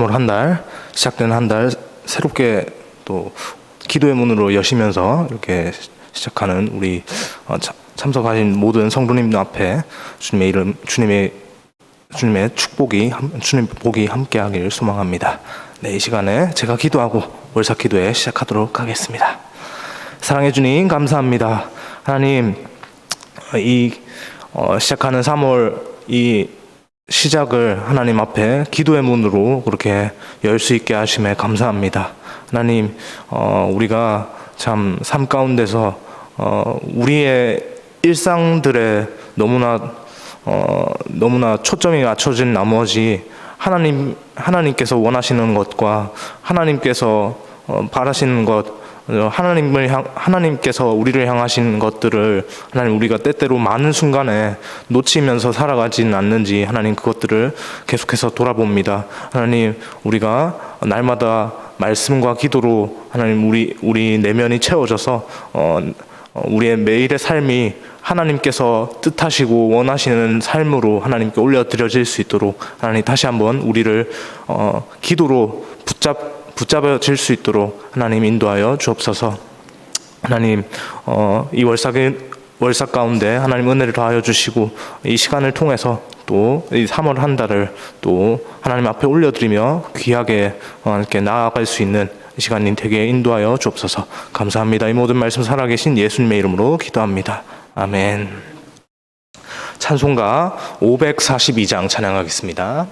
3월 한 달, 시작된 한 달 새롭게 또 기도의 문으로 여시면서 이렇게 시작하는 우리 참석하신 모든 성도님 앞에 주님의 이름, 주님의 축복이, 주님 복이 함께하기를 소망합니다. 네, 이 시간에 제가 기도하고 월삭 기도에 시작하도록 하겠습니다. 사랑해 주님 감사합니다. 하나님, 이 시작하는 3월 이 시작을 하나님 앞에 기도의 문으로 그렇게 열 수 있게 하심에 감사합니다. 하나님, 우리가 참 삶 가운데서 우리의 일상들에 너무나 초점이 맞춰진 나머지 하나님께서 원하시는 것과 하나님께서 바라시는 것, 하나님께서 우리를 향하신 것들을 하나님 우리가 때때로 많은 순간에 놓치면서 살아가지는 않는지 하나님 그것들을 계속해서 돌아봅니다. 하나님, 우리가 날마다 말씀과 기도로 하나님 우리 내면이 채워져서 우리의 매일의 삶이 하나님께서 뜻하시고 원하시는 삶으로 하나님께 올려드려질 수 있도록 하나님 다시 한번 우리를 기도로 붙잡아질 수 있도록 하나님 인도하여 주옵소서. 하나님, 이 월삭 가운데 하나님 은혜를 더하여 주시고 이 시간을 통해서 또 이 3월 한 달을 또 하나님 앞에 올려드리며 귀하게 이렇게 나아갈 수 있는 이 시간이 되게 인도하여 주옵소서. 감사합니다. 이 모든 말씀 살아계신 예수님의 이름으로 기도합니다. 아멘. 찬송가 542장 찬양하겠습니다.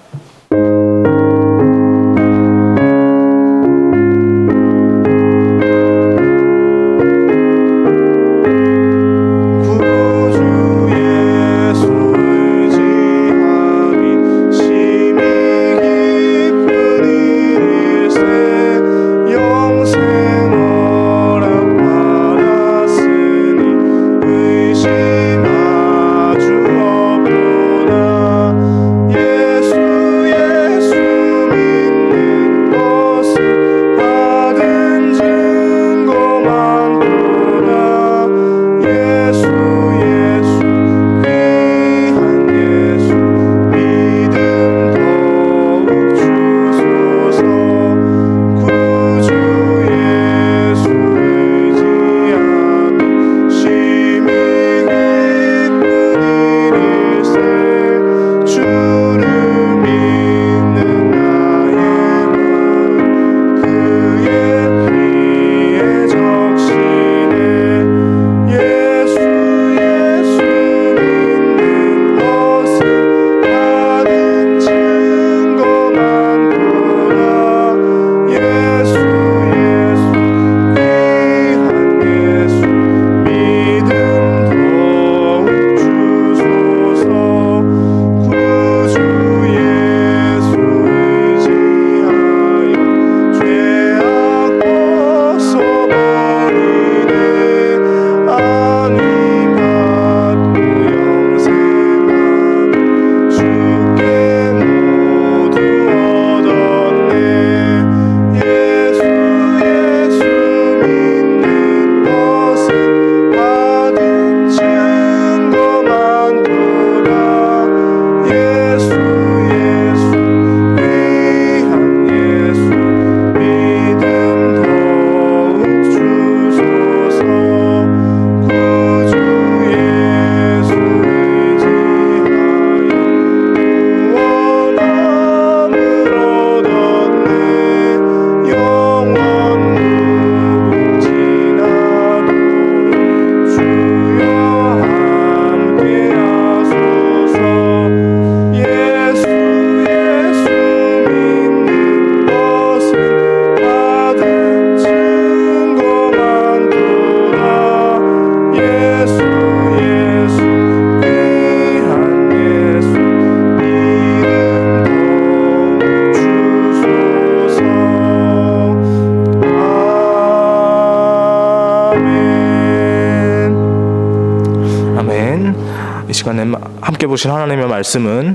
함께 보신 하나님의 말씀은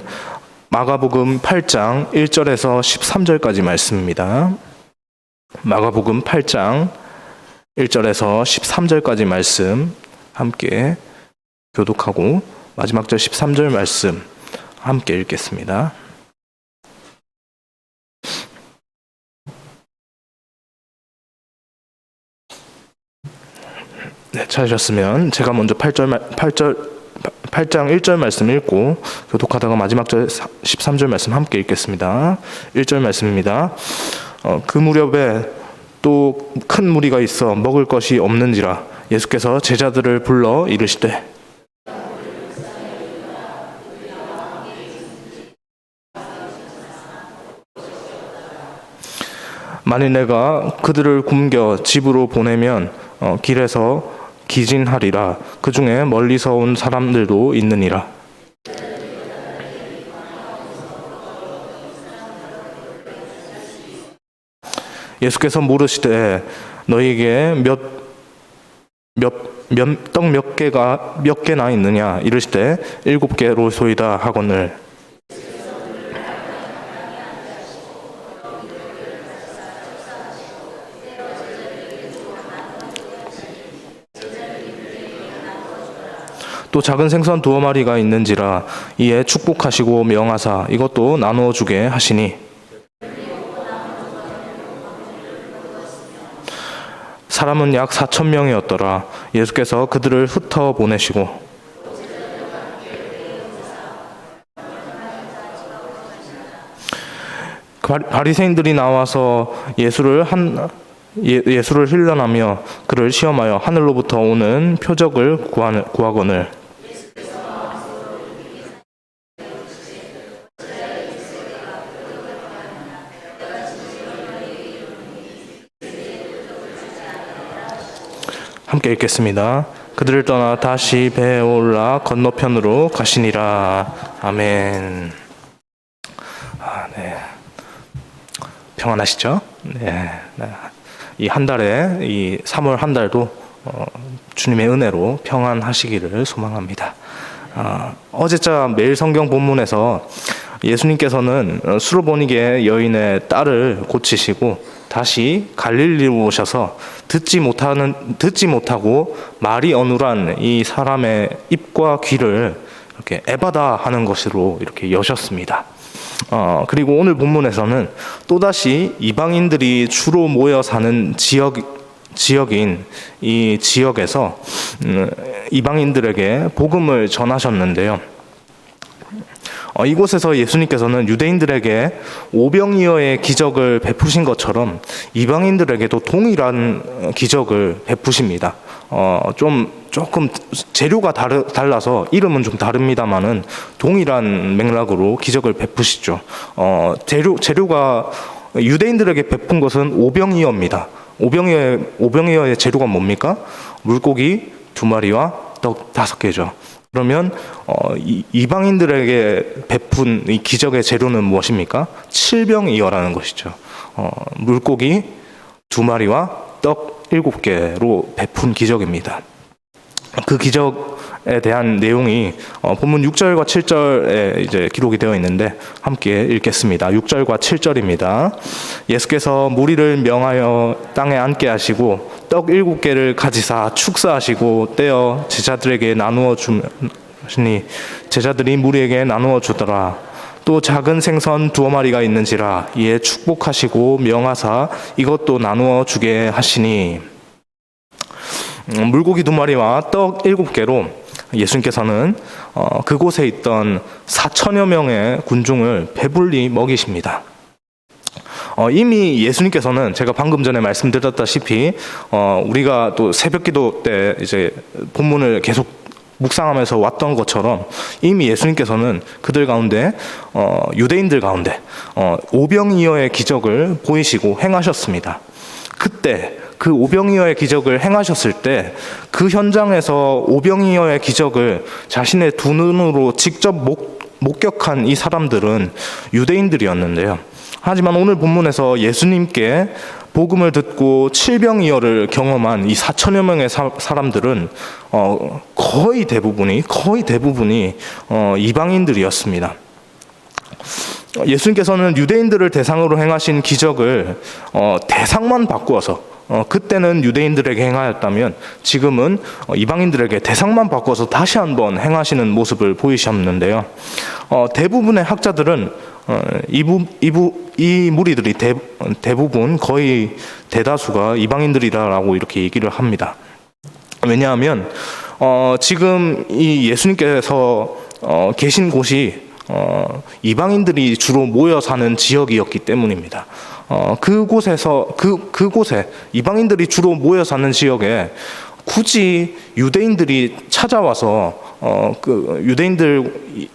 마가복음 8장 1절에서 13절까지 말씀입니다. 마가복음 8장 1절에서 13절까지 말씀 함께 교독하고 마지막 절 13절 말씀 함께 읽겠습니다. 네, 찾으셨으면 제가 먼저 8장 1절 말씀 읽고 교독하다가 마지막 절 13절 말씀 함께 읽겠습니다. 1절 말씀입니다. 그 무렵에 또 큰 무리가 있어 먹을 것이 없는지라 예수께서 제자들을 불러 이르시되 만일 내가 그들을 굶겨 집으로 보내면 길에서 기진하리라. 그 중에 멀리서 온 사람들도 있느니라. 예수께서 물으시되 너희에게 떡 몇 개나 있느냐 이르시되 7개로소이다 하거늘. 또 작은 생선 2마리가 있는지라 이에 축복하시고 명하사 이것도 나누어 주게 하시니 사람은 약 4,000명이었더라. 예수께서 그들을 흩어 보내시고 바리새인들이 나와서 예수를 힐난하며 그를 시험하여 하늘로부터 오는 표적을 구하거늘. 함께 읽겠습니다. 그들을 떠나 다시 배에 올라 건너편으로 가시니라. 아멘. 네. 평안하시죠? 네. 이 한 달에 이 3월 한 달도 주님의 은혜로 평안하시기를 소망합니다. 어제자 매일 성경 본문에서 예수님께서는 수르보니게 여인의 딸을 고치시고 다시 갈릴리로 오셔서 듣지 못하고 말이 어눌한 이 사람의 입과 귀를 이렇게 에바다 하는 것으로 이렇게 여셨습니다. 그리고 오늘 본문에서는 또다시 이방인들이 주로 모여 사는 지역인 이 지역에서 이방인들에게 복음을 전하셨는데요. 이곳에서 예수님께서는 유대인들에게 오병이어의 기적을 베푸신 것처럼 이방인들에게도 동일한 기적을 베푸십니다. 조금 재료가 달라서 이름은 좀 다릅니다만은 동일한 맥락으로 기적을 베푸시죠. 재료가 유대인들에게 베푼 것은 오병이어입니다. 오병이어의 재료가 뭡니까? 물고기 2마리와 떡 5개죠. 그러면 이방인들에게 베푼 이 기적의 재료는 무엇입니까? 칠병이어라는 것이죠. 물고기 2마리와 떡 7개로 베푼 기적입니다. 그 기적에 대한 내용이 본문 6절과 7절에 이제 기록이 되어 있는데 함께 읽겠습니다. 6절과 7절입니다. 예수께서 무리를 명하여 땅에 앉게 하시고 떡 7개를 가지사 축사하시고 떼어 제자들에게 나누어 주시니 제자들이 무리에게 나누어 주더라. 또 작은 생선 2마리가 있는지라 이에 축복하시고 명하사 이것도 나누어 주게 하시니. 물고기 2마리와 떡 7개로 예수님께서는 그곳에 있던 4천여 명의 군중을 배불리 먹이십니다. 이미 예수님께서는 제가 방금 전에 말씀드렸다시피 우리가 또 새벽기도 때 이제 본문을 계속 묵상하면서 왔던 것처럼 이미 예수님께서는 그들 가운데 유대인들 가운데 오병이어의 기적을 보이시고 행하셨습니다. 그때 그 오병이어의 기적을 행하셨을 때 그 현장에서 오병이어의 기적을 자신의 2눈으로 직접 목격한 이 사람들은 유대인들이었는데요. 하지만 오늘 본문에서 예수님께 복음을 듣고 칠병이어를 경험한 이 4천여 명의 사람들은 거의 대부분이 이방인들이었습니다. 예수님께서는 유대인들을 대상으로 행하신 기적을 대상만 바꾸어서 그때는 유대인들에게 행하였다면 지금은 이방인들에게 대상만 바꿔서 다시 한번 행하시는 모습을 보이셨는데요. 대부분의 학자들은 이 무리들이 대부분 거의 대다수가 이방인들이라고 이렇게 얘기를 합니다. 왜냐하면 지금 이 예수님께서 계신 곳이 이방인들이 주로 모여 사는 지역이었기 때문입니다. 그곳에 이방인들이 주로 모여 사는 지역에 굳이 유대인들이 찾아와서 그 유대인들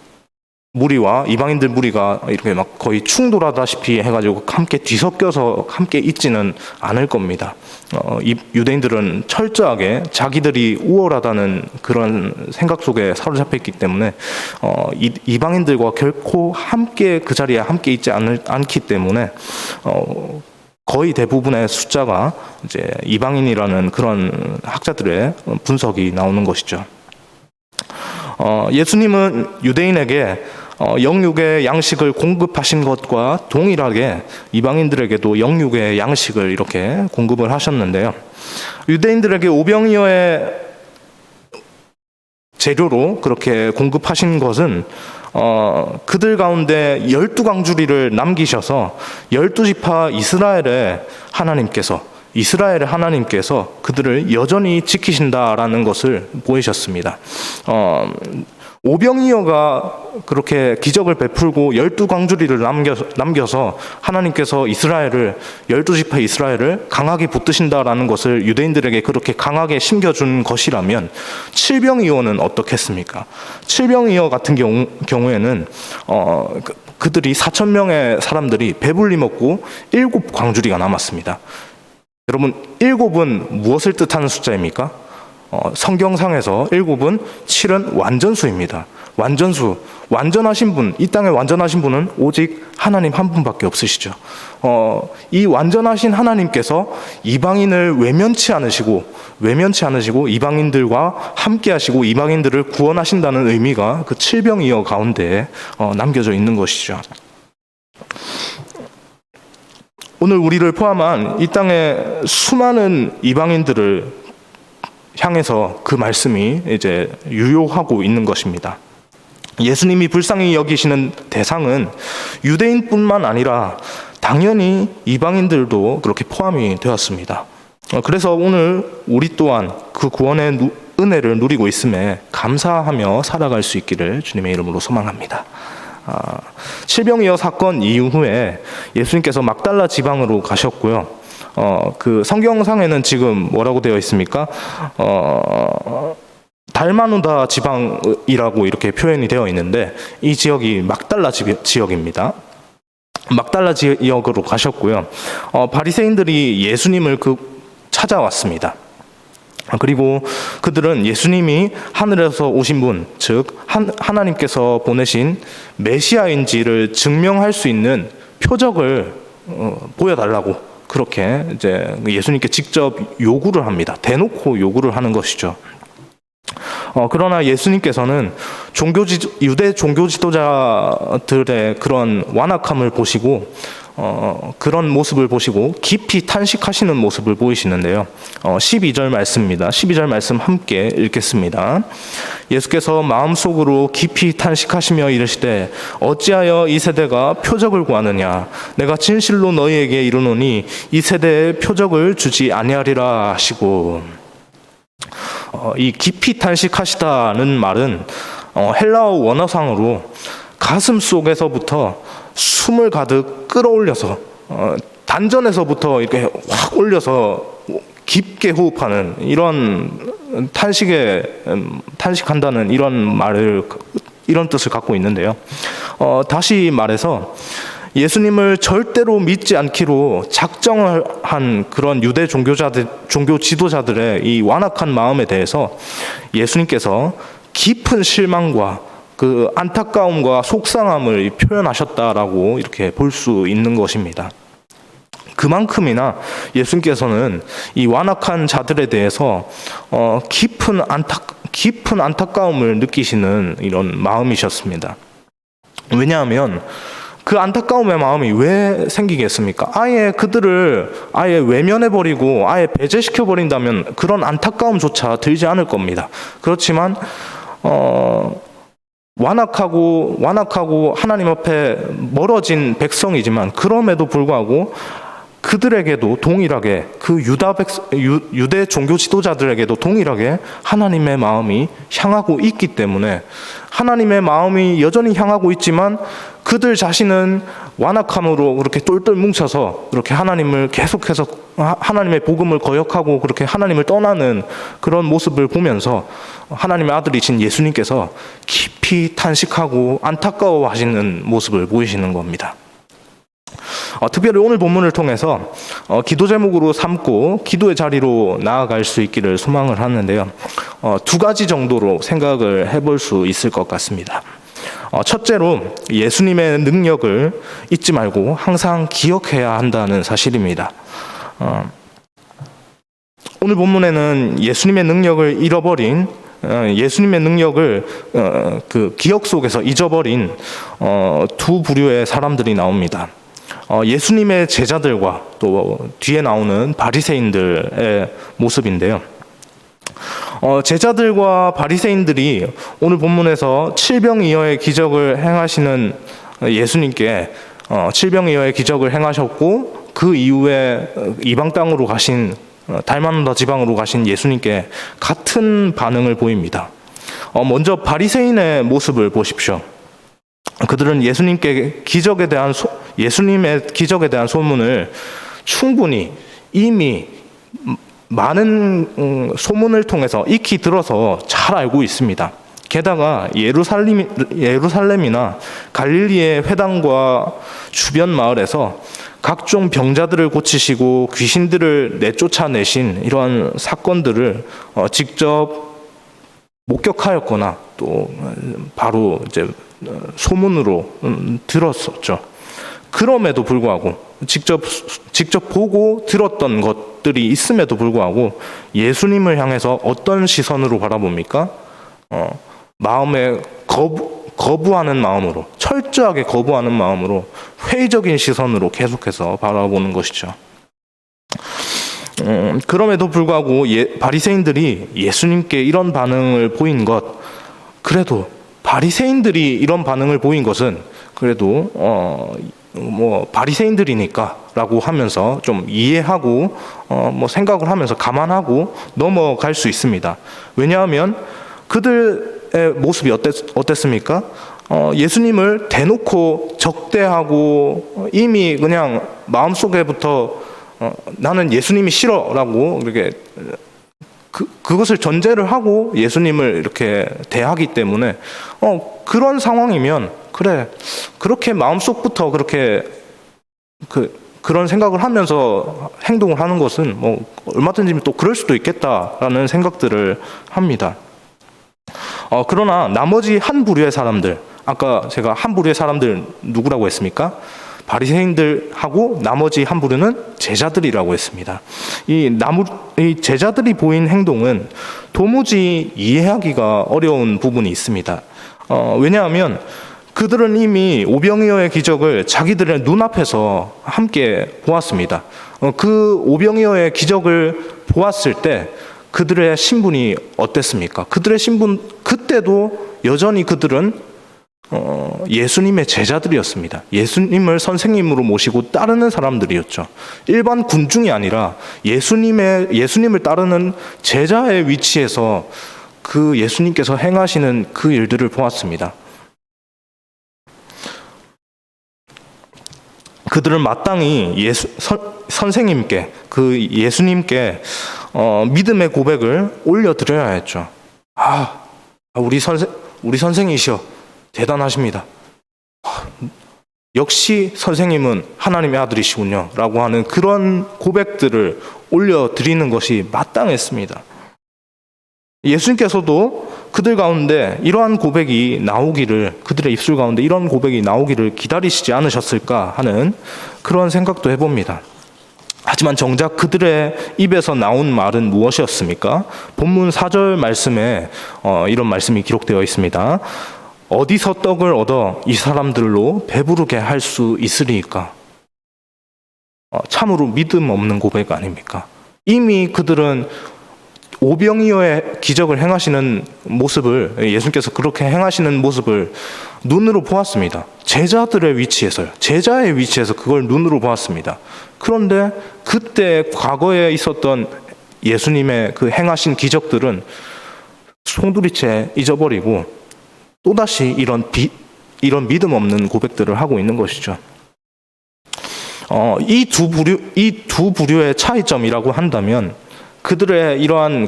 무리와 이방인들 무리가 이렇게 막 거의 충돌하다시피 해가지고 함께 뒤섞여서 함께 있지는 않을 겁니다. 이 유대인들은 철저하게 자기들이 우월하다는 그런 생각 속에 사로잡혀 있기 때문에 이방인들과 결코 함께 그 자리에 함께 있지 않기 때문에 거의 대부분의 숫자가 이제 이방인이라는 그런 학자들의 분석이 나오는 것이죠. 예수님은 유대인에게 영육의 양식을 공급하신 것과 동일하게 이방인들에게도 영육의 양식을 이렇게 공급을 하셨는데요. 유대인들에게 오병이어의 재료로 그렇게 공급하신 것은 그들 가운데 12광주리를 남기셔서 12지파 이스라엘의 하나님께서 그들을 여전히 지키신다라는 것을 보이셨습니다. 오병이어가 그렇게 기적을 베풀고 12광주리를 남겨서 하나님께서 12지파 이스라엘을 강하게 붙드신다라는 것을 유대인들에게 그렇게 강하게 심겨준 것이라면 칠병이어는 어떻겠습니까? 칠병이어 같은 경우에는 그들이 4,000명의 사람들이 배불리 먹고 7광주리가 남았습니다. 여러분, 7은 무엇을 뜻하는 숫자입니까? 성경상에서 7은 7은 완전수입니다. 완전하신 분, 이 땅에 완전하신 분은 오직 하나님 한 분밖에 없으시죠. 이 완전하신 하나님께서 이방인을 외면치 않으시고 이방인들과 함께 하시고 이방인들을 구원하신다는 의미가 그 칠병이어 가운데 남겨져 있는 것이죠. 오늘 우리를 포함한 이 땅의 수많은 이방인들을 향해서 그 말씀이 이제 유효하고 있는 것입니다. 예수님이 불쌍히 여기시는 대상은 유대인뿐만 아니라 당연히 이방인들도 그렇게 포함이 되었습니다. 그래서 오늘 우리 또한 그 구원의 은혜를 누리고 있음에 감사하며 살아갈 수 있기를 주님의 이름으로 소망합니다. 칠병이어 사건 이후에 예수님께서 막달라 지방으로 가셨고요. 그 성경상에는 지금 뭐라고 되어 있습니까? 달마누다 지방이라고 이렇게 표현이 되어 있는데 이 지역이 막달라 지역입니다. 막달라 지역으로 가셨고요. 바리새인들이 예수님을 찾아왔습니다. 그리고 그들은 예수님이 하늘에서 오신 분, 즉 하나님께서 보내신 메시아인지를 증명할 수 있는 표적을 보여달라고 그렇게 이제 예수님께 직접 요구를 합니다. 대놓고 요구를 하는 것이죠. 그러나 예수님께서는 유대 종교 지도자들의 그런 완악함을 보시고 그런 모습을 보시고 깊이 탄식하시는 모습을 보이시는데요. 12절 말씀입니다. 12절 말씀 함께 읽겠습니다. 예수께서 마음속으로 깊이 탄식하시며 이르시되 어찌하여 이 세대가 표적을 구하느냐 내가 진실로 너희에게 이르노니 이 세대에 표적을 주지 아니하리라 하시고 이 깊이 탄식하시다는 말은 헬라어 원어상으로 가슴 속에서부터 숨을 가득 끌어올려서 단전에서부터 이렇게 확 올려서 깊게 호흡하는 이런 탄식한다는 이런 뜻을 갖고 있는데요. 다시 말해서 예수님을 절대로 믿지 않기로 작정을 한 그런 유대 종교 지도자들의 이 완악한 마음에 대해서 예수님께서 깊은 실망과 그 안타까움과 속상함을 표현하셨다라고 이렇게 볼 수 있는 것입니다. 그만큼이나 예수님께서는 이 완악한 자들에 대해서 깊은 안타까움을 느끼시는 이런 마음이셨습니다. 왜냐하면 그 안타까움의 마음이 왜 생기겠습니까? 아예 그들을 외면해버리고 아예 배제시켜버린다면 그런 안타까움조차 들지 않을 겁니다. 그렇지만 완악하고 하나님 앞에 멀어진 백성이지만 그럼에도 불구하고 그들에게도 동일하게 유대 종교 지도자들에게도 동일하게 하나님의 마음이 향하고 있기 때문에 하나님의 마음이 여전히 향하고 있지만 그들 자신은 완악함으로 그렇게 똘똘 뭉쳐서 그렇게 하나님을 계속해서 하나님의 복음을 거역하고 그렇게 하나님을 떠나는 그런 모습을 보면서 하나님의 아들이신 예수님께서 깊이 탄식하고 안타까워하시는 모습을 보이시는 겁니다. 특별히 오늘 본문을 통해서 기도 제목으로 삼고 기도의 자리로 나아갈 수 있기를 소망을 하는데요. 두 가지 정도로 생각을 해볼 수 있을 것 같습니다. 첫째로 예수님의 능력을 잊지 말고 항상 기억해야 한다는 사실입니다. 오늘 본문에는 예수님의 능력을 잃어버린 예수님의 능력을 그 기억 속에서 잊어버린 두 부류의 사람들이 나옵니다. 예수님의 제자들과 또 뒤에 나오는 바리새인들의 모습인데요. 제자들과 바리새인들이 오늘 본문에서 칠병이어의 기적을 행하시는 예수님께 칠병이어의 기적을 행하셨고 그 이후에 이방 땅으로 가신 달마누다 지방으로 가신 예수님께 같은 반응을 보입니다. 먼저 바리새인의 모습을 보십시오. 그들은 예수님의 기적에 대한 소문을 충분히 이미 많은 소문을 통해서 익히 들어서 잘 알고 있습니다. 게다가 예루살렘이나 갈릴리의 회당과 주변 마을에서 각종 병자들을 고치시고 귀신들을 내쫓아내신 이러한 사건들을 직접 목격하였거나 또 바로 이제 소문으로 들었었죠. 그럼에도 불구하고 직접 보고 들었던 것들이 있음에도 불구하고 예수님을 향해서 어떤 시선으로 바라봅니까? 마음에 거부하는 마음으로, 철저하게 거부하는 마음으로 회의적인 시선으로 계속해서 바라보는 것이죠. 그럼에도 불구하고 바리새인들이 예수님께 이런 반응을 보인 것, 그래도 바리새인들이 이런 반응을 보인 것은 그래도 바리새인들이니까라고 하면서 좀 이해하고 생각을 하면서 감안하고 넘어갈 수 있습니다. 왜냐하면 그들의 모습이 어땠습니까? 예수님을 대놓고 적대하고 이미 그냥 마음속에부터 나는 예수님이 싫어라고 이렇게 그것을 전제를 하고 예수님을 이렇게 대하기 때문에 그런 상황이면 그래 그렇게 마음속부터 그렇게 그런 생각을 하면서 행동을 하는 것은 얼마든지 또 그럴 수도 있겠다라는 생각들을 합니다. 그러나 나머지 한 부류의 사람들, 아까 제가 한 부류의 사람들 누구라고 했습니까? 바리새인들하고 나머지 한 부류는 제자들이라고 했습니다. 이 제자들이 보인 행동은 도무지 이해하기가 어려운 부분이 있습니다. 왜냐하면 그들은 이미 오병이어의 기적을 자기들의 눈앞에서 함께 보았습니다. 그 오병이어의 기적을 보았을 때 그들의 신분이 어땠습니까? 그들의 신분, 그때도 여전히 그들은 예수님의 제자들이었습니다. 예수님을 선생님으로 모시고 따르는 사람들이었죠. 일반 군중이 아니라 예수님을 따르는 제자의 위치에서 그 예수님께서 행하시는 그 일들을 보았습니다. 그들은 마땅히 선생님께, 그 예수님께 믿음의 고백을 올려드려야 했죠. 우리 선생이시여 대단하십니다. 역시 선생님은 하나님의 아들이시군요 라고 하는 그런 고백들을 올려드리는 것이 마땅했습니다. 예수님께서도 그들 가운데 이러한 고백이 나오기를, 그들의 입술 가운데 이런 고백이 나오기를 기다리시지 않으셨을까 하는 그런 생각도 해봅니다. 하지만 정작 그들의 입에서 나온 말은 무엇이었습니까? 본문 4절 말씀에 이런 말씀이 기록되어 있습니다. 어디서 떡을 얻어 이 사람들로 배부르게 할 수 있으리까? 참으로 믿음 없는 고백 아닙니까? 이미 그들은 오병이어의 기적을 행하시는 모습을, 예수님께서 그렇게 행하시는 모습을 눈으로 보았습니다. 제자들의 위치에서요. 제자의 위치에서 그걸 눈으로 보았습니다. 그런데 그때 과거에 있었던 예수님의 그 행하신 기적들은 송두리째 잊어버리고 또다시 이런 믿음 없는 고백들을 하고 있는 것이죠. 이 두 부류의 차이점이라고 한다면 그들의 이러한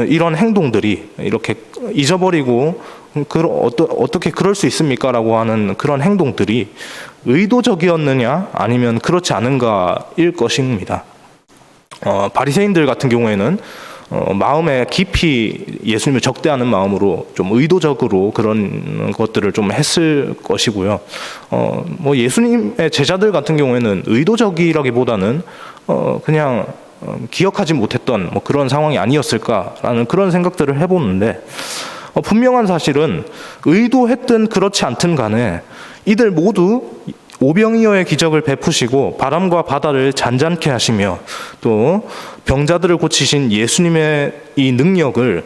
이런 행동들이 이렇게 잊어버리고 어떻게 그럴 수 있습니까라고 하는 그런 행동들이 의도적이었느냐 아니면 그렇지 않은가일 것입니다. 바리새인들 같은 경우에는 마음에 깊이 예수님을 적대하는 마음으로 좀 의도적으로 그런 것들을 좀 했을 것이고요. 뭐 예수님의 제자들 같은 경우에는 의도적이라기보다는 그냥 기억하지 못했던 뭐 그런 상황이 아니었을까라는 그런 생각들을 해보는데, 분명한 사실은 의도했든 그렇지 않든 간에 이들 모두 오병이어의 기적을 베푸시고 바람과 바다를 잔잔케 하시며 또 병자들을 고치신 예수님의 이 능력을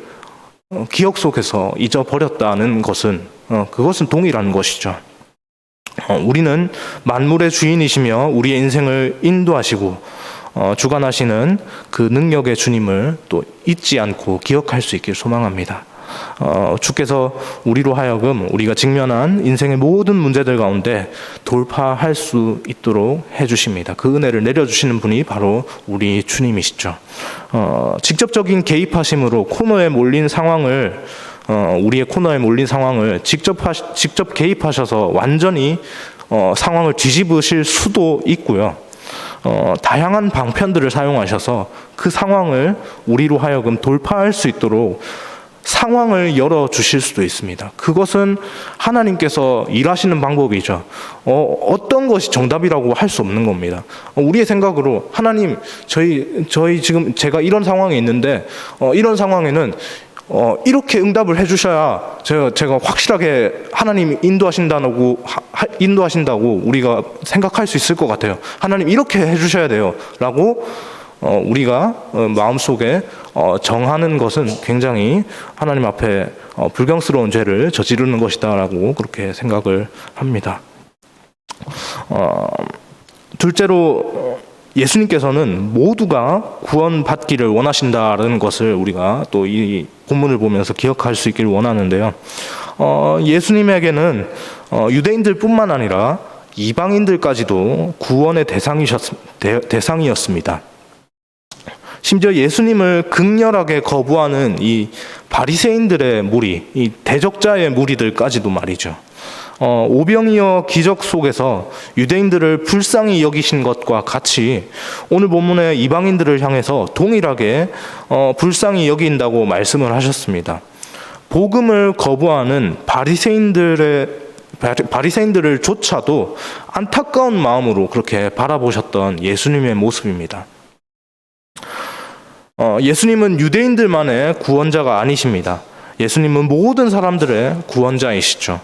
기억 속에서 잊어버렸다는 것은 그것은 동일한 것이죠. 우리는 만물의 주인이시며 우리의 인생을 인도하시고 주관하시는 그 능력의 주님을 또 잊지 않고 기억할 수 있길 소망합니다. 주께서 우리로 하여금 우리가 직면한 인생의 모든 문제들 가운데 돌파할 수 있도록 해주십니다. 그 은혜를 내려주시는 분이 바로 우리 주님이시죠. 직접적인 개입하심으로 우리의 코너에 몰린 상황을 직접 개입하셔서 완전히 상황을 뒤집으실 수도 있고요. 다양한 방편들을 사용하셔서 그 상황을 우리로 하여금 돌파할 수 있도록 상황을 열어주실 수도 있습니다. 그것은 하나님께서 일하시는 방법이죠. 어떤 것이 정답이라고 할 수 없는 겁니다. 우리의 생각으로 하나님, 저희 지금 제가 이런 상황에 있는데 이런 상황에는 이렇게 응답을 해주셔야 제가 확실하게 하나님 인도하신다고 우리가 생각할 수 있을 것 같아요. 하나님 이렇게 해주셔야 돼요 라고 우리가 마음속에 정하는 것은 굉장히 하나님 앞에 불경스러운 죄를 저지르는 것이다 라고 그렇게 생각을 합니다. 둘째로 예수님께서는 모두가 구원받기를 원하신다는 것을 우리가 또 이 본문을 보면서 기억할 수 있기를 원하는데요. 예수님에게는 유대인들뿐만 아니라 이방인들까지도 구원의 대상이었습니다. 심지어 예수님을 극렬하게 거부하는 이 바리새인들의 무리, 이 대적자의 무리들까지도 말이죠. 오병이어 기적 속에서 유대인들을 불쌍히 여기신 것과 같이 오늘 본문의 이방인들을 향해서 동일하게 불쌍히 여긴다고 말씀을 하셨습니다. 복음을 거부하는 바리새인들을 조차도 안타까운 마음으로 그렇게 바라보셨던 예수님의 모습입니다. 예수님은 유대인들만의 구원자가 아니십니다. 예수님은 모든 사람들의 구원자이시죠.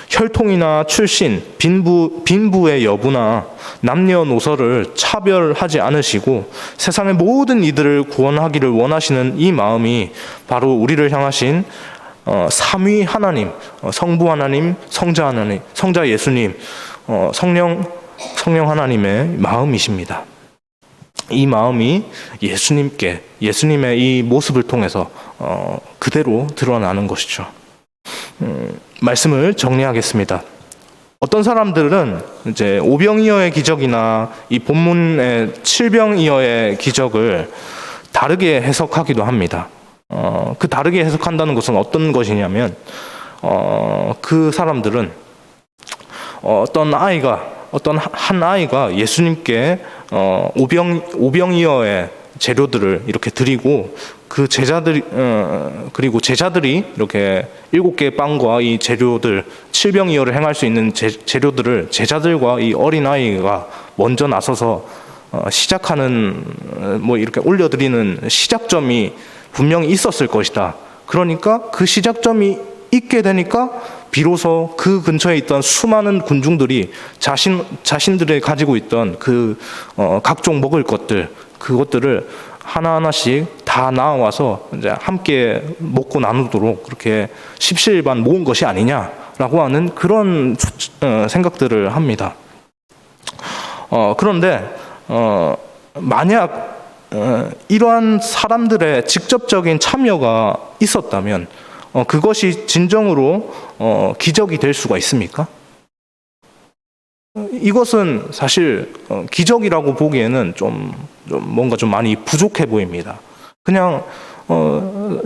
혈통이나 출신, 빈부의 여부나 남녀노소를 차별하지 않으시고 세상의 모든 이들을 구원하기를 원하시는 이 마음이 바로 우리를 향하신 삼위 하나님, 성부 하나님, 성자 하나님, 성자 예수님, 성령 하나님의 마음이십니다. 이 마음이 예수님의 이 모습을 통해서 그대로 드러나는 것이죠. 말씀을 정리하겠습니다. 어떤 사람들은 이제 오병이어의 기적이나 이 본문의 칠병이어의 기적을 다르게 해석하기도 합니다. 그 다르게 해석한다는 것은 어떤 것이냐면 그 사람들은 어떤 한 아이가 예수님께 오병이어의 재료들을 이렇게 드리고 그리고 제자들이 이렇게 7개의 빵과 이 재료들 7병이어를 행할 수 있는 재료들을 제자들과 이 어린 아이가 먼저 나서서 시작하는 이렇게 올려드리는 시작점이 분명히 있었을 것이다. 그러니까 그 시작점이 있게 되니까 비로소 그 근처에 있던 수많은 군중들이 자신들이 가지고 있던 그 각종 먹을 것들, 그것들을 하나하나씩 다 나와서 이제 함께 먹고 나누도록 그렇게 십시일반 모은 것이 아니냐라고 하는 그런 생각들을 합니다. 그런데 만약 이러한 사람들의 직접적인 참여가 있었다면 그것이 진정으로 기적이 될 수가 있습니까? 이것은 사실 기적이라고 보기에는 좀 뭔가 좀 많이 부족해 보입니다. 그냥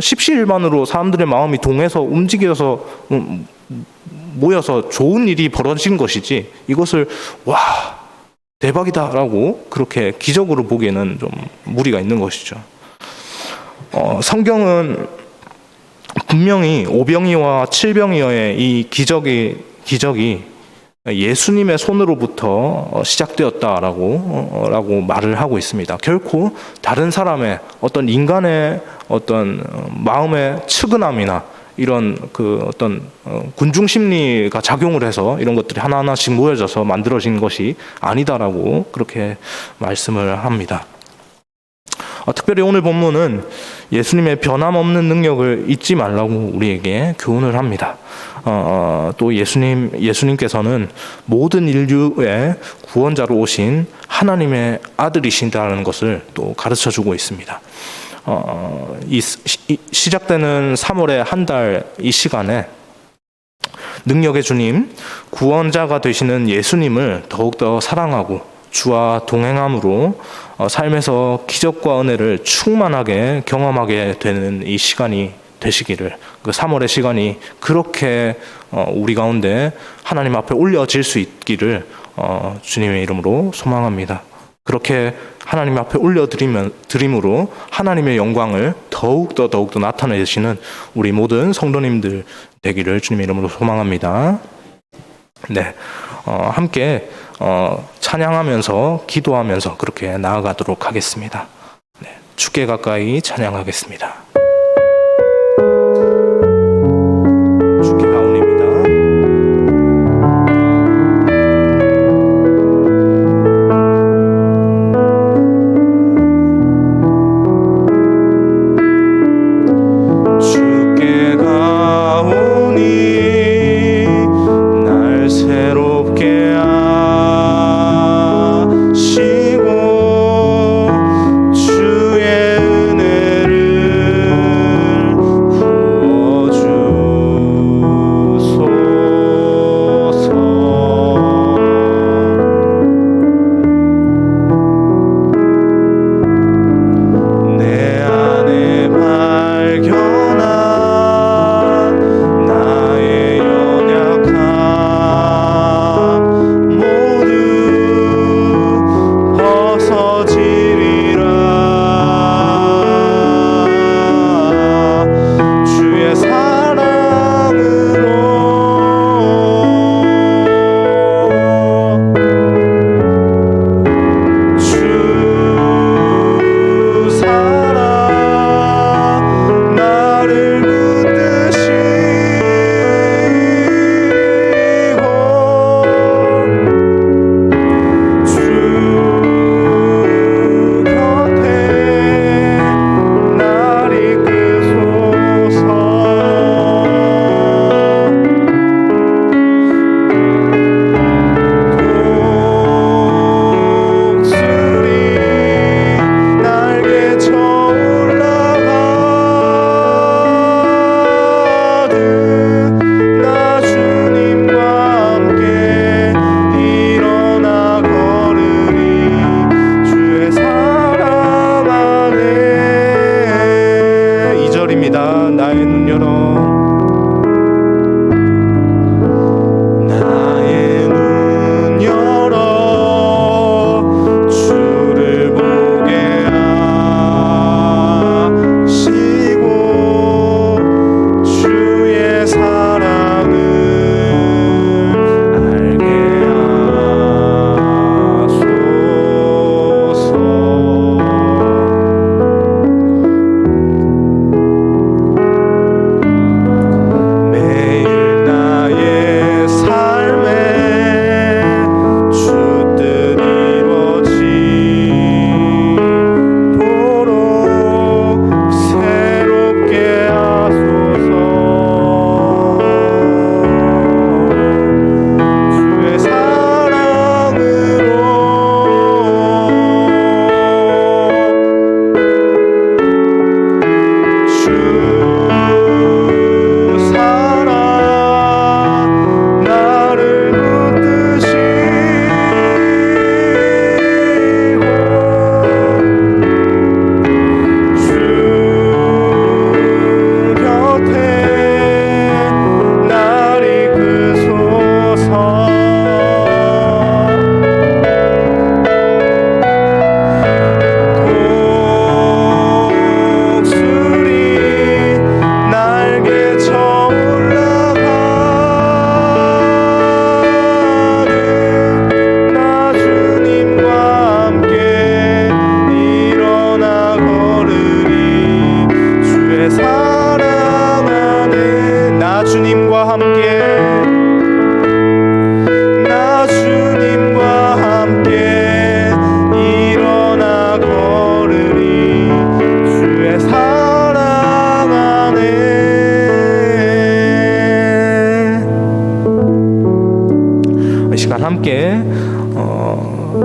십시일반으로 사람들의 마음이 동해서 움직여서 모여서 좋은 일이 벌어진 것이지 이것을 와 대박이다라고 그렇게 기적으로 보기에는 좀 무리가 있는 것이죠. 성경은 분명히 오병이어와 칠병이어의 이 기적이 예수님의 손으로부터 시작되었다라고 말을 하고 있습니다. 결코 다른 사람의 어떤 인간의 어떤 마음의 측은함이나 이런 그 어떤 군중 심리가 작용을 해서 이런 것들이 하나하나씩 모여져서 만들어진 것이 아니다라고 그렇게 말씀을 합니다. 특별히 오늘 본문은 예수님의 변함없는 능력을 잊지 말라고 우리에게 교훈을 합니다. 또 예수님께서는 모든 인류의 구원자로 오신 하나님의 아들이신다는 것을 또 가르쳐 주고 있습니다. 시작되는 3월의 한 달 이 시간에 능력의 주님, 구원자가 되시는 예수님을 더욱더 사랑하고 주와 동행함으로 삶에서 기적과 은혜를 충만하게 경험하게 되는 이 시간이 되시기를, 그 3월의 시간이 그렇게 우리 가운데 하나님 앞에 올려질 수 있기를 주님의 이름으로 소망합니다. 그렇게 하나님 앞에 올려드림으로 하나님의 영광을 더욱더 나타내시는 우리 모든 성도님들 되기를 주님의 이름으로 소망합니다. 네, 함께 찬양하면서 기도하면서 그렇게 나아가도록 하겠습니다. 네, 주께 가까이 찬양하겠습니다. 주께 가오니이다. 주께 가오니 날 새롭게 하시고 주의 은혜를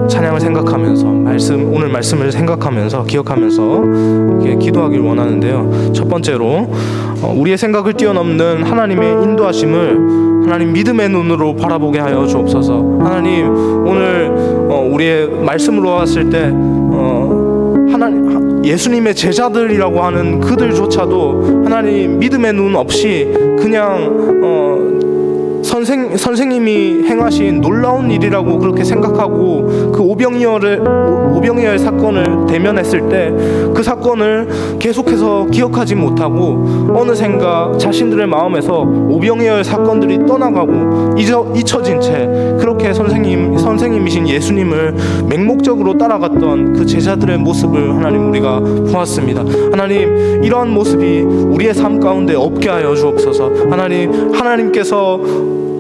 찬양을 생각하면서 오늘 말씀을 생각하면서 기억하면서 이렇게 기도하길 원하는데요. 첫 번째로 우리의 생각을 뛰어넘는 하나님의 인도하심을 하나님 믿음의 눈으로 바라보게 하여 주옵소서. 하나님 오늘 우리의 말씀으로 왔을 때 하나님 예수님의 제자들이라고 하는 그들조차도 하나님 믿음의 눈 없이 그냥 선생님이 행하신 놀라운 일이라고 그렇게 생각하고 그 오병이어의 사건을 대면했을 때 그 사건을 계속해서 기억하지 못하고 어느샌가 자신들의 마음에서 오병이어의 사건들이 떠나가고 잊혀진 채 그렇게 선생님이신 예수님을 맹목적으로 따라갔던 그 제자들의 모습을 하나님 우리가 보았습니다. 하나님 이러한 모습이 우리의 삶 가운데 없게 하여 주옵소서.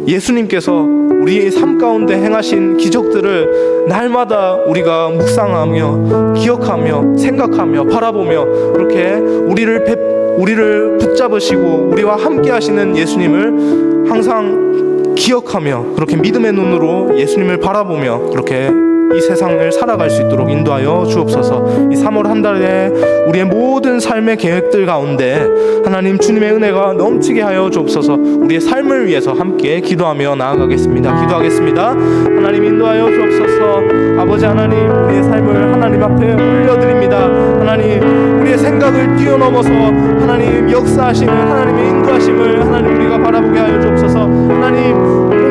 예수님께서 우리의 삶 가운데 행하신 기적들을 날마다 우리가 묵상하며 기억하며 생각하며 바라보며 그렇게 우리를 붙잡으시고 우리와 함께 하시는 예수님을 항상 기억하며 그렇게 믿음의 눈으로 예수님을 바라보며 그렇게 이 세상을 살아갈 수 있도록 인도하여 주옵소서. 이 3월 한 달에 우리의 모든 삶의 계획들 가운데 하나님 주님의 은혜가 넘치게 하여 주옵소서. 우리의 삶을 위해서 함께 기도하며 나아가겠습니다. 기도하겠습니다. 하나님 인도하여 주옵소서. 아버지 하나님 우리의 삶을 하나님 앞에 올려드립니다. 하나님 우리의 생각을 뛰어넘어서 하나님 역사하시는 하나님의 인도하심을 하나님 우리가 바라보게 하여 주옵소서. 하나님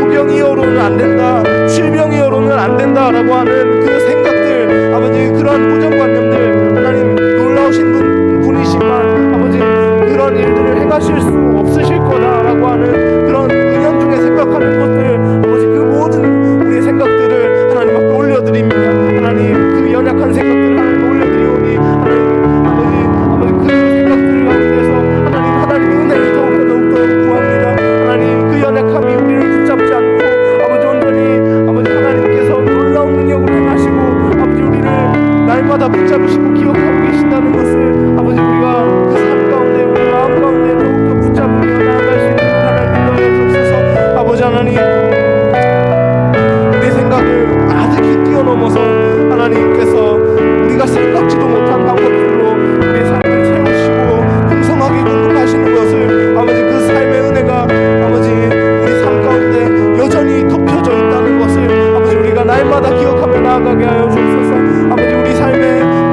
오병이어로는 안 된다, 칠병이어로는 안 된다라고 하는 그 생각들, 아버지 그러한 고정관념들, 하나님 놀라우신 분이시만 아버지 그런 일들을 행하실 수 없으실 거다라고 하는 그런 은연중에 생각하는 것들, 아버지 그 모든 우리의 생각들을 하나님 앞에 올려드립니다. 하나님 그 연약한 생각들을 하나님 올려드리오니 아버지 그 생각들 가운데서 하나님 은혜를 더욱더 구합니다. 하나님 그 연약함이 우리를 붙잡지 않고 아버지 온전히 아버지 하나님께서 놀라운 능력으로 행하시고 아버지 우리를 날마다 붙잡으시고 기억하고 계신다는 것을 아버지 우리가 그 삶 가운데 우리 마음 가운데 더욱더 붙잡으며 나아갈 수 있는 하나님 인도하여 주옵소서. 아버지 하나님 내 생각을 아득히 뛰어넘어서 하나님께서 우리가 생각지도 못한 방법들로 우리의 삶을 채우시고 풍성하게 공급하시는 것을 아버지 그 삶의 은혜가 아버지 우리 삶 가운데 여전히 덮여져 있다는 것을 아버지 우리가 날마다 기억하며 나아가게 하여 주옵소서. 아버지 우리 삶의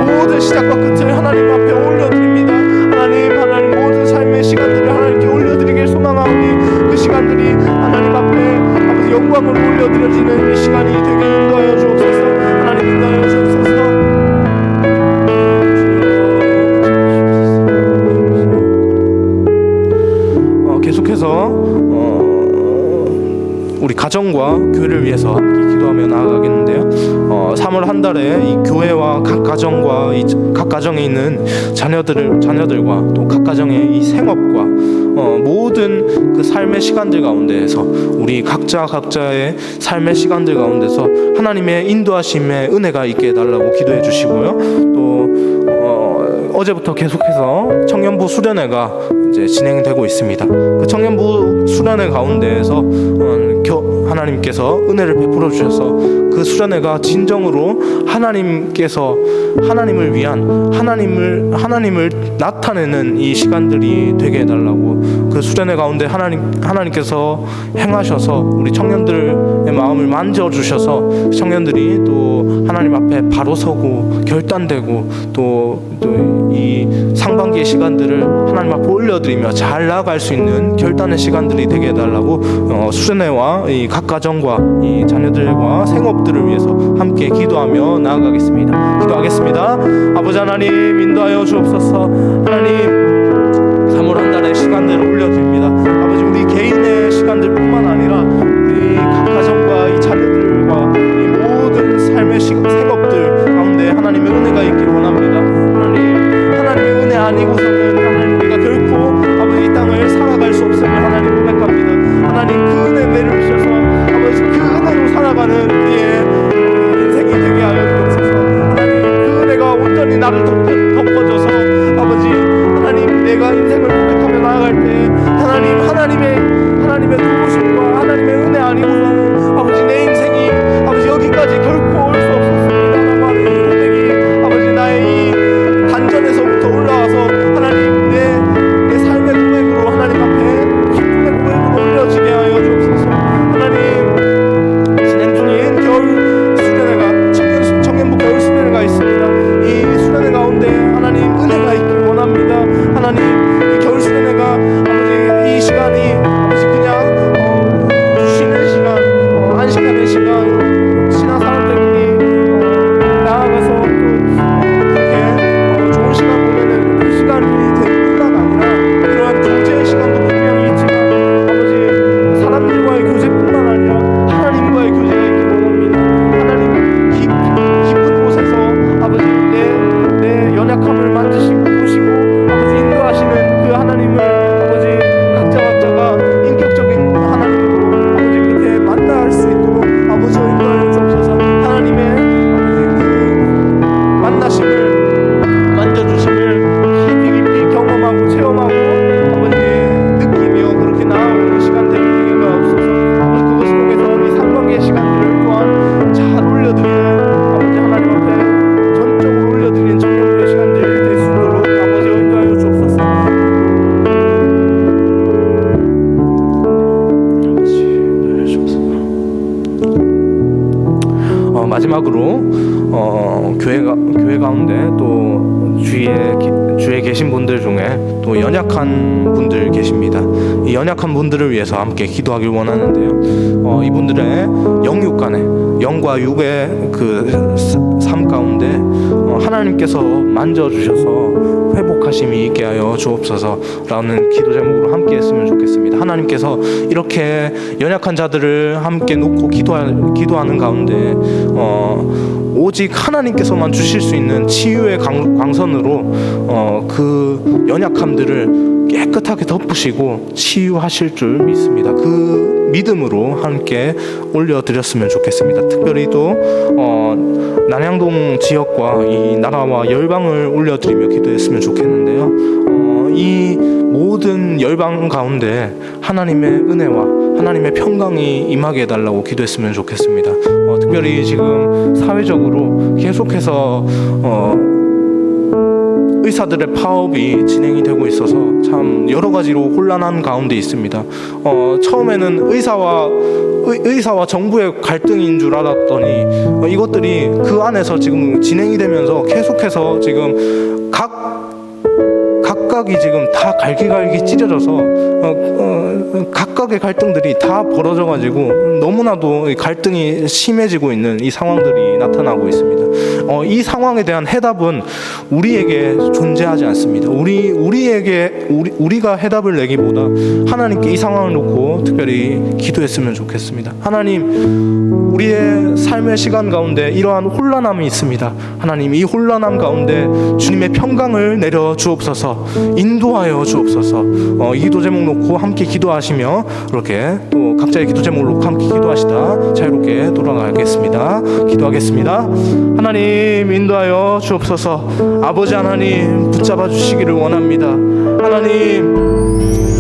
모든 시작과 끝을 하나님 앞에 올려드립니다. 하나님 모든 삶의 시간들을 하나님께 올려드리길 소망하오니 그 시간들이 하나님 앞에 아버지 영광을 올려드려지는 이 시간이 되게 인도하여 주옵소서. 하나님 인도하여 주옵소서. 계속해서 우리 가정과 교회를 위해서 함께 기도하며 나아가겠는데요. 3월 한 달에 이 교회와 각 가정과 각 가정에 있는 자녀들과 또 각 가정의 이 생업과 모든 그 삶의 시간들 가운데에서 우리 각자의 삶의 시간들 가운데서 하나님의 인도하심의 은혜가 있게 해달라고 기도해 주시고요. 또 어제부터 계속해서 청년부 수련회가 이제 진행되고 있습니다. 그 청년부 수련회 가운데에서 하나님께서 은혜를 베풀어 주셔서 그 수련회가 진정으로 하나님을 위한 하나님을 나타내는 이 시간들이 되게 해달라고 그 수련회 가운데 하나님께서 행하셔서 우리 청년들의 마음을 만져 주셔서 청년들이 또 하나님 앞에 바로 서고 결단되고 또 이 상반기의 시간들을 하나님 앞에 올려드리며 잘 나아갈 수 있는 결단의 시간들이 되게 해달라고 수련회와 이 각 가정과 이 자녀들과 생업들을 위해서 함께 기도하며 나아가겠습니다. 기도하겠습니다. 아버지 하나님 인도하여 주옵소서. 하나님 3월 한 달의 시간들을 올려드립니다. 아버지 우리 개인의 시간들뿐만 아니라 우리 각 가정과 이 자녀들과 이 모든 삶의 생업들 가운데 하나님의 은혜가 있기를 원합니다. 하나님의 은혜 아니고서는 하나님 우리가 결코 아버지 이 땅을 살아갈 수 없음을 하나님 고백합니다. 하나님 그 은혜 내려주셔서 아버지 그 은혜로 살아가는 우리의 인생이 되게 하여 주옵소서. 하나님 그 은혜가 온전히 나를 덮어줘서 아버지 하나님 내가 인생을 고백하며 나아갈 때 하나님의 도우심과 하나님의 은혜 아니고서는 아버지 내 인생이 아버지 여기까지 결코 올 수 없습니다. 교회 가운데 또 주위에 계신 분들 중에 또 연약한 분들 계십니다. 이 연약한 분들을 위해서 함께 기도하길 원하는데요. 이분들의 영과 육의 그 삶 가운데 하나님께서 만져주셔서 회복하심이 있게 하여 주옵소서라는 기도 제목으로 함께 했으면 좋겠습니다. 하나님께서 이렇게 연약한 자들을 함께 놓고 기도하는 가운데 오직 하나님께서만 주실 수 있는 치유의 광선으로 그 연약함들을 깨끗하게 덮으시고 치유하실 줄 믿습니다. 그 믿음으로 함께 올려드렸으면 좋겠습니다. 특별히 또 남양동 지역과 이 나라와 열방을 올려드리며 기도했으면 좋겠는데요. 이 모든 열방 가운데 하나님의 은혜와 하나님의 평강이 임하게 해달라고 기도했으면 좋겠습니다. 특별히 지금 사회적으로 계속해서 의사들의 파업이 진행이 되고 있어서 참 여러 가지로 혼란한 가운데 있습니다. 처음에는 의사와 정부의 갈등인 줄 알았더니 이것들이 그 안에서 지금 진행이 되면서 계속해서 지금 각각이 지금 다 갈기갈기 찢어져서 각각의 갈등들이 다 벌어져가지고 너무나도 갈등이 심해지고 있는 이 상황들이 나타나고 있습니다. 이 상황에 대한 해답은 우리에게 존재하지 않습니다. 우리가 해답을 내기보다 하나님께 이 상황을 놓고 특별히 기도했으면 좋겠습니다. 하나님, 우리의 삶의 시간 가운데 이러한 혼란함이 있습니다. 하나님, 이 혼란함 가운데 주님의 평강을 내려 주옵소서, 인도하여 주옵소서. 이 기도 제목 놓고 함께 기도하시며 이렇게 또 각자의 기도 제목을 놓고 함께 기도하시다 자유롭게 돌아가겠습니다. 기도하겠습니다. 하나님, 인도하여 주옵소서. 아버지 하나님, 붙잡아 주시기를 원합니다. 하나님,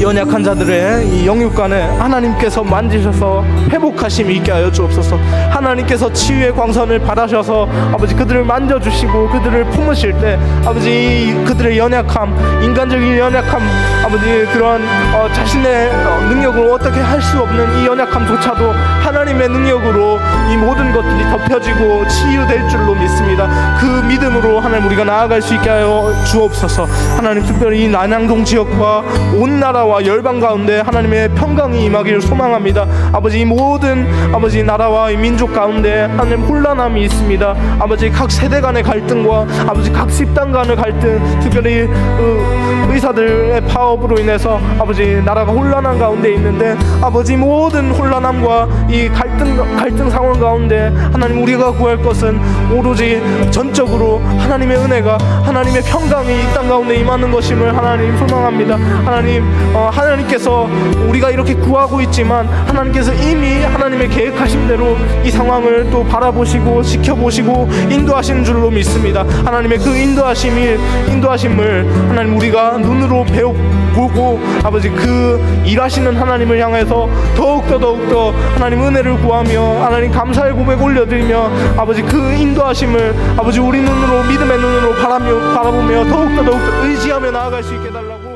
연약한 자들의 이 영육간에 하나님께서 만지셔서 회복하심이 있게 하여 주옵소서. 하나님께서 치유의 광선을 받으셔서 아버지 그들을 만져주시고 그들을 품으실 때 아버지 그들의 연약함, 인간적인 연약함, 아버지 그러한 자신의 능력으로 어떻게 할 수 없는 이 연약함조차도 하나님의 능력으로 이 모든 것들이 덮여지고 치유될 줄로 믿습니다. 그 믿음으로 하나님 우리가 나아갈 수 있게 하여 주옵소서. 하나님, 특별히 이 남양동 지역과 온 나라와 열방 가운데 하나님의 평강이 임하기를 소망합니다. 아버지, 이 모든 아버지 나라와 이 민족 가운데 하나님 혼란함이 있습니다. 아버지, 각 세대 간의 갈등과 아버지 각 집단 간의 갈등, 특별히 의사들의 파업으로 인해서 아버지 나라가 혼란한 가운데 있는데 아버지 모든 혼란함과 이 갈등 상황 가운데 하나님 우리가 구할 것은 오로지 전적으로 하나님의 은혜가, 하나님의 평강이 이 땅 가운데 임하는 것임을 하나님 소망합니다. 하나님께서 우리가 이렇게 구하고 있지만 하나님께서 이미 하나님의 계획하신 대로 이 상황을 또 바라보시고 지켜보시고 인도하시는 줄로 믿습니다. 하나님의 그 인도하심을 하나님 우리가 눈으로 보고 아버지 그 일하시는 하나님을 향해서 더욱더 하나님 은혜를 구하며 하나님 감사의 고백 올려드리며 아버지 그 인도하심을 아버지 우리 눈으로, 믿음의 눈으로 바라보며 더욱더 의지하며 나아갈 수 있게 해달라고